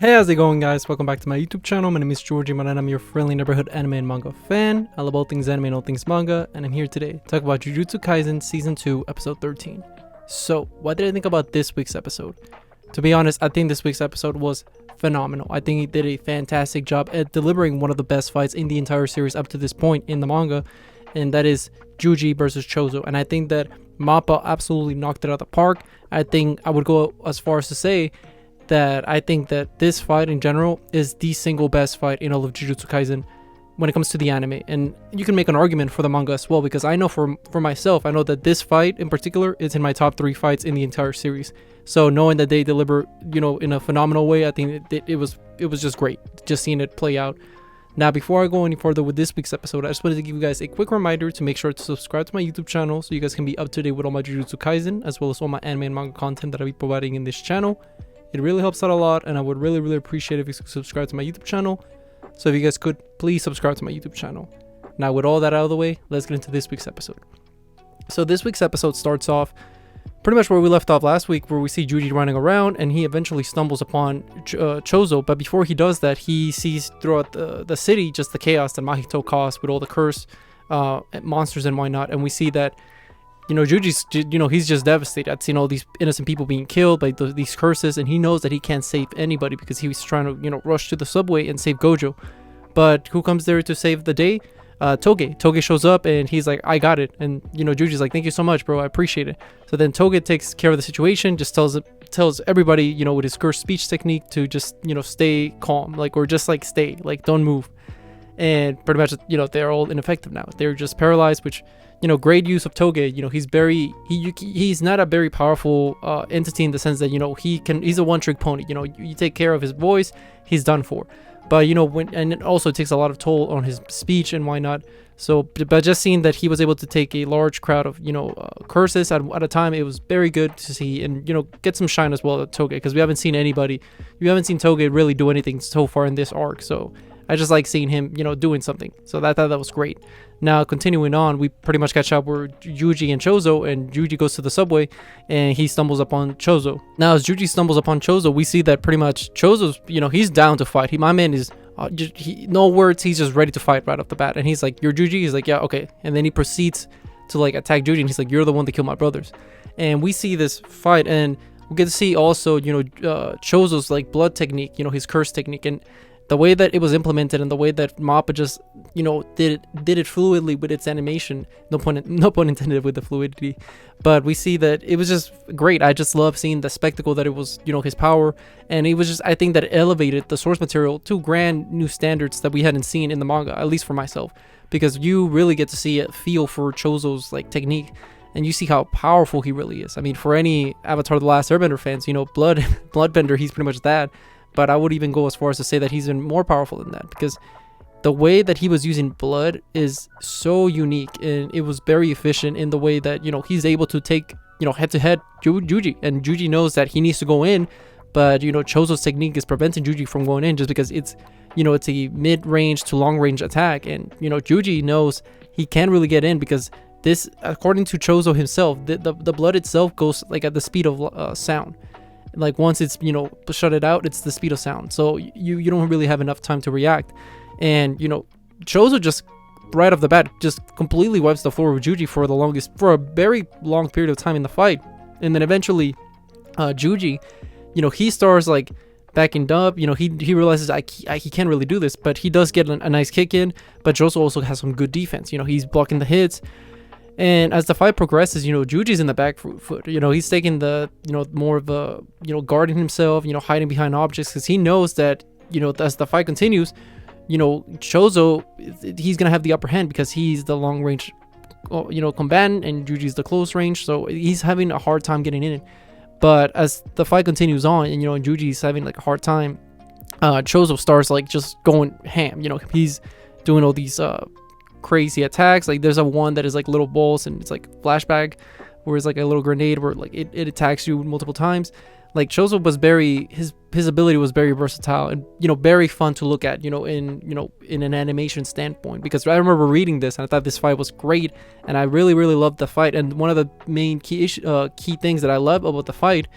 Hey, how's it going, guys? Welcome back to my YouTube channel. My name is Georgie, and I'm your friendly neighborhood anime and manga fan. I love all things anime and all things manga, and I'm here today to talk about Jujutsu Kaisen Season 2, Episode 13. So, what did I think about this week's episode? To be honest, I think this week's episode was phenomenal. I think he did a fantastic job at delivering one of the best fights in the entire series up to this point in the manga, and that is Yuji versus Choso. And I think that Mappa absolutely knocked it out of the park. I think I would go as far as to say that I think that this fight in general is the single best fight in all of Jujutsu Kaisen when it comes to the anime. And you can make an argument for the manga as well, because I know for myself, I know that this fight in particular is in my top 3 fights in the entire series. So knowing that they deliver, in a phenomenal way, I think it was just great just seeing it play out. Now, before I go any further with this week's episode, I just wanted to give you guys a quick reminder to make sure to subscribe to my YouTube channel so you guys can be up to date with all my Jujutsu Kaisen as well as all my anime and manga content that I'll be providing in this channel. It really helps out a lot, and I would really appreciate if you subscribe to my YouTube channel. So if you guys could, please subscribe to my YouTube channel. Now, with all that out of the way, let's get into this week's episode. So this week's episode starts off pretty much where we left off last week, where we see Yuji running around, and he eventually stumbles upon Choso. But before he does that, he sees throughout the city just the chaos that Mahito caused with all the curse monsters and whatnot. And we see that Yuji's, he's just devastated at seeing all these innocent people being killed by these curses, and he knows that he can't save anybody because he was trying to, rush to the subway and save Gojo. But who comes there to save the day? Toge. Toge shows up, and he's like, I got it. And, Yuji's like, thank you so much, bro. I appreciate it. So then Toge takes care of the situation, just tells everybody, with his cursed speech technique to just, stay calm, or just, stay, don't move. And pretty much, they're all ineffective now. They're just paralyzed, which, great use of Toge. He's not a very powerful entity in the sense that, he's a one-trick pony. You take care of his voice, he's done for. But, and it also takes a lot of toll on his speech and why not. So, but just seeing that he was able to take a large crowd of, curses at a time, it was very good to see and, get some shine as well at Toge, because we haven't seen Toge really do anything so far in this arc. So I just like seeing him, doing something. So that was great. Now, continuing on, we pretty much catch up with Yuji and Choso, and Yuji goes to the subway, and he stumbles upon Choso. Now, as Yuji stumbles upon Choso, we see that pretty much Choso's, he's down to fight. My man is, no words, he's just ready to fight right off the bat. And he's like, you're Yuji? He's like, yeah, okay. And then he proceeds to, attack Yuji, and he's like, you're the one that killed my brothers. And we see this fight, and we get to see also, Choso's, blood technique, his curse technique, and the way that it was implemented and the way that Mappa just, did it fluidly with its animation. No pun intended with the fluidity. But we see that it was just great. I just love seeing the spectacle that it was, his power. And it was just, I think that it elevated the source material to grand new standards that we hadn't seen in the manga, at least for myself. Because you really get to see a feel for Choso's, technique. And you see how powerful he really is. I mean, for any Avatar The Last Airbender fans, Bloodbender, he's pretty much that. But I would even go as far as to say that he's even more powerful than that, because the way that he was using blood is so unique, and it was very efficient in the way that, he's able to take, head to head Yuji, and Yuji knows that he needs to go in, but, Choso's technique is preventing Yuji from going in just because it's, it's a mid-range to long-range attack, and, Yuji knows he can't really get in because this, according to Choso himself, the blood itself goes, at the speed of sound. Once it's shut it out, it's the speed of sound, so you don't really have enough time to react. And Choso just right off the bat just completely wipes the floor with Yuji for a very long period of time in the fight. And then eventually Yuji, he starts backing up. He realizes he can't really do this, but he does get a nice kick in. But Choso also has some good defense. He's blocking the hits. And as the fight progresses, Yuji's in the back foot. He's taking the, more of the, guarding himself, hiding behind objects, because he knows that, as the fight continues, Choso, he's going to have the upper hand because he's the long range, combatant, and Yuji's the close range. So he's having a hard time getting in it. But as the fight continues on, and, and Yuji's having a hard time, Choso starts just going ham. He's doing all these, crazy attacks. There's a one that is little balls, and it's flashback, where it's a little grenade where it attacks you multiple times. Choso was his ability was very versatile and very fun to look at in an animation standpoint, because I remember reading this and I thought this fight was great, and I really loved the fight. And one of the main key things that I love about the fight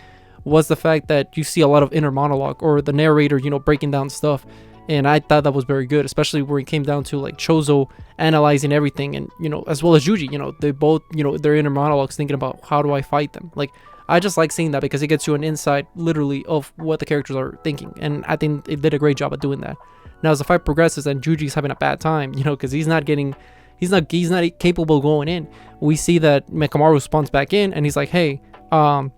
was the fact that you see a lot of inner monologue, or the narrator, breaking down stuff. And I thought that was very good, especially where it came down to like Choso analyzing everything, and as well as Yuji, they both, their inner monologues, thinking about how do I fight them. Like, I just like seeing that because it gets you an insight literally of what the characters are thinking, and I think it did a great job at doing that. Now as the fight progresses and Yuji's having a bad time, because he's not capable of going in, we see that Mekamaru spawns back in, and he's like, hey, I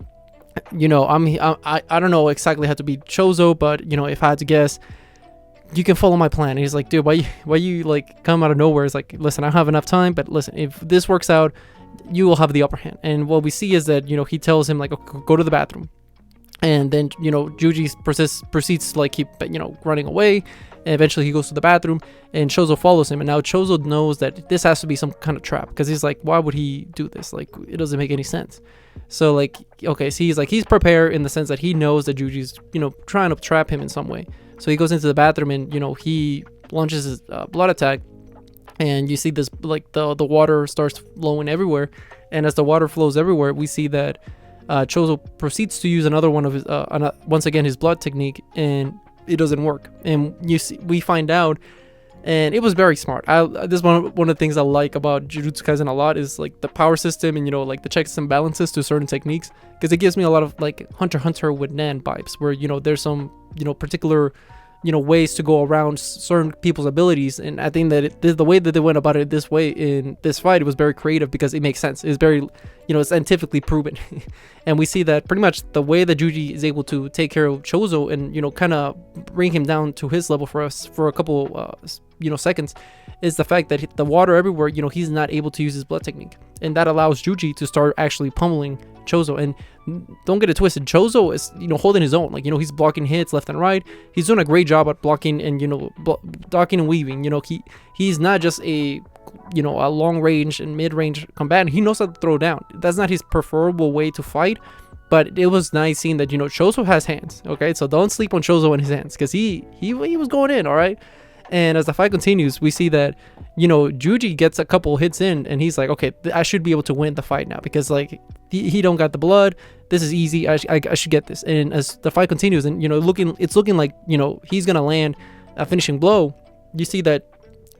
don't know exactly how to beat Choso, but if I had to guess, you can follow my plan. And he's like, dude, why you like come out of nowhere? It's like, listen, I don't have enough time, but listen, if this works out, you will have the upper hand. And what we see is that, he tells him like, okay, go to the bathroom. And then, Yuji proceeds to like keep, running away. And eventually he goes to the bathroom, and Choso follows him. And now Choso knows that this has to be some kind of trap, because he's like, why would he do this? Like, it doesn't make any sense. So like, okay, so he's prepared in the sense that he knows that Yuji's, trying to trap him in some way. So he goes into the bathroom, and he launches his blood attack, and you see this like the water starts flowing everywhere. And as the water flows everywhere, we see that Choso proceeds to use another one of his once again his blood technique, and it doesn't work. And we find out, and it was very smart. This is one of the things I like about Jujutsu Kaisen a lot, is like the power system, and like the checks and balances to certain techniques, because it gives me a lot of like Hunter x Hunter with Nan vibes, where there's some particular ways to go around certain people's abilities. And I think that the way that they went about it this way in this fight, it was very creative, because it makes sense. It's very it's scientifically proven. And we see that pretty much the way that Yuji is able to take care of Choso and kind of bring him down to his level for us for a couple seconds, is the fact that the water everywhere, he's not able to use his blood technique, and that allows Yuji to start actually pummeling Choso. And don't get it twisted, Choso is holding his own. Like, he's blocking hits left and right. He's doing a great job at blocking and ducking and weaving. He's not just a long range and mid range combatant. He knows how to throw down. That's not his preferable way to fight, but it was nice seeing that Choso has hands. Okay, so don't sleep on Choso and his hands, because he was going in. All right. And as the fight continues, we see that Yuji gets a couple hits in, and he's like, okay, I should be able to win the fight now, because like he don't got the blood. This is easy. I should get this. And as the fight continues, and it's looking like he's gonna land a finishing blow, you see that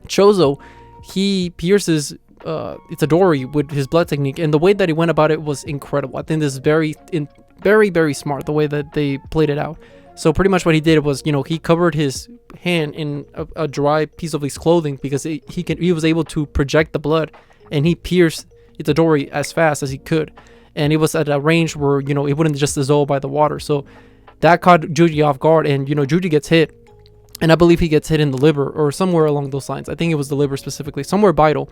Choso, he pierces Itadori with his blood technique, and the way that he went about it was incredible. I think this is very very smart, the way that they played it out. So pretty much what he did was, he covered his hand in a dry piece of his clothing, because he was able to project the blood, and he pierced Itadori as fast as he could. And it was at a range where, it wouldn't just dissolve by the water. So that caught Yuji off guard, and, Yuji gets hit. And I believe he gets hit in the liver, or somewhere along those lines. I think it was the liver specifically, somewhere vital.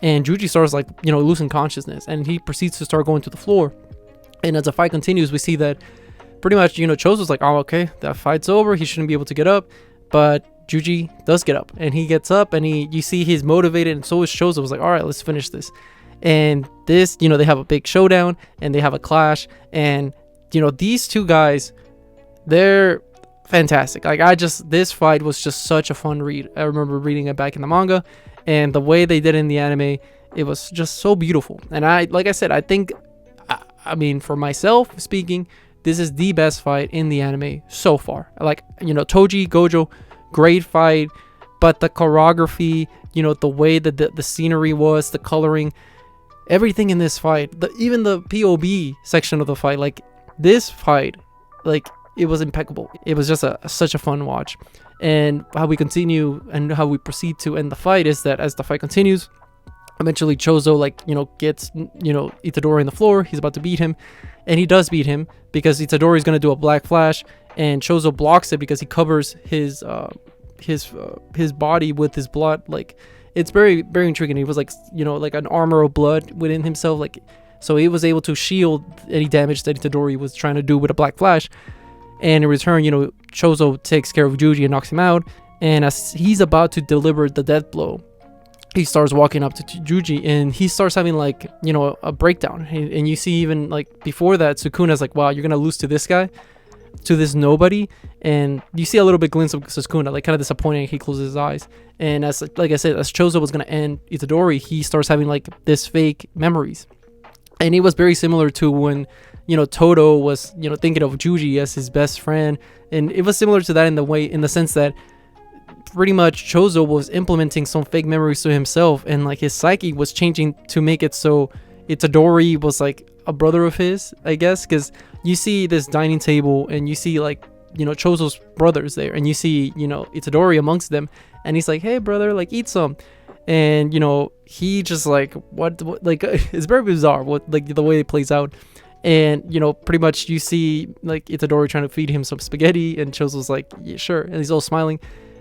And Yuji starts like, losing consciousness, and he proceeds to start going to the floor. And as the fight continues, we see that pretty much, Choso's like, oh, okay, that fight's over. He shouldn't be able to get up. But Yuji does get up, and he gets up, and you see he's motivated, and so is Choso. Was like, all right, let's finish this. And this, they have a big showdown, and they have a clash. And, these two guys, they're fantastic. Like, this fight was just such a fun read. I remember reading it back in the manga, and the way they did it in the anime, it was just so beautiful. And like I said, I think, I mean, for myself speaking, this is the best fight in the anime so far. Like, Toji, Gojo, great fight, but the choreography, the way that the scenery was, the coloring, everything in this fight, even the POV section of the fight, like this fight, like it was impeccable. It was just such a fun watch. And how we continue and how we proceed to end the fight is that as the fight continues, eventually Choso gets Itadori on the floor. He's about to beat him, and he does beat him, because Itadori is going to do a black flash, and Choso blocks it because he covers his body with his blood. Like, it's very very intriguing. He was like an armor of blood within himself, like, so he was able to shield any damage that Itadori was trying to do with a black flash. And in return, Choso takes care of Yuji and knocks him out. And as he's about to deliver the death blow, he starts walking up to Yuji, and he starts having a breakdown. And you see even before that, Sukuna's like, wow, you're gonna lose to this guy, to this nobody. And you see a little bit glimpse of Sukuna, kind of disappointing. He closes his eyes, and as I said, as Choso was gonna end Itadori, he starts having this fake memories. And it was very similar to when Todo was, thinking of Yuji as his best friend. And it was similar to that in the sense that pretty much Choso was implementing some fake memories to himself, and like his psyche was changing to make it so Itadori was like a brother of his, I guess, because you see this dining table and you see like Choso's brothers there, and you see Itadori amongst them, and he's like, hey brother, like eat some. And he just like what like it's very bizarre what like the way it plays out. And pretty much you see like Itadori trying to feed him some spaghetti, and Choso's like, yeah, sure, and he's all smiling.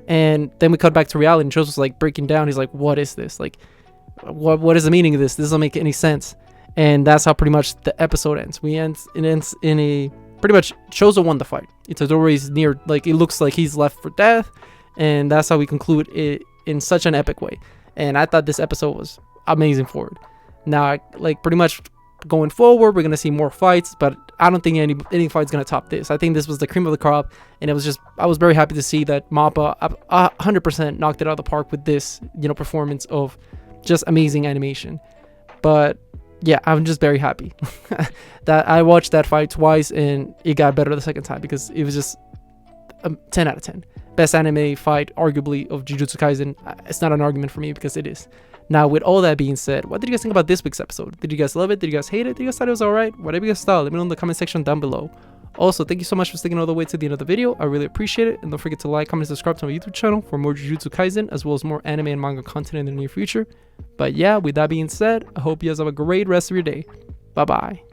And then we cut back to reality, and Choso's like breaking down. He's like, what is this? Like, what is the meaning of this? This doesn't make any sense. And that's how pretty much the episode ends. It ends in a pretty much Choso won the fight. Itadori's near, like it looks like he's left for death, and that's how we conclude it in such an epic way. And I thought this episode was amazing for it. Now, like pretty much going forward, we're gonna see more fights, but I don't think any fight's gonna top this. I think this was the cream of the crop, and I was very happy to see that Mappa 100% knocked it out of the park with this performance of just amazing animation. But yeah, I'm just very happy that I watched that fight twice and it got better the second time, because it was just 10 out of 10. Best anime fight arguably of Jujutsu Kaisen. It's not an argument for me, because it is. Now, with all that being said, what did you guys think about this week's episode? Did you guys love it? Did you guys hate it? Did you guys thought it was alright? Whatever you guys thought, let me know in the comment section down below. Also, thank you so much for sticking all the way to the end of the video. I really appreciate it. And don't forget to like, comment, and subscribe to my YouTube channel for more Jujutsu Kaisen, as well as more anime and manga content in the near future. But yeah, with that being said, I hope you guys have a great rest of your day. Bye bye.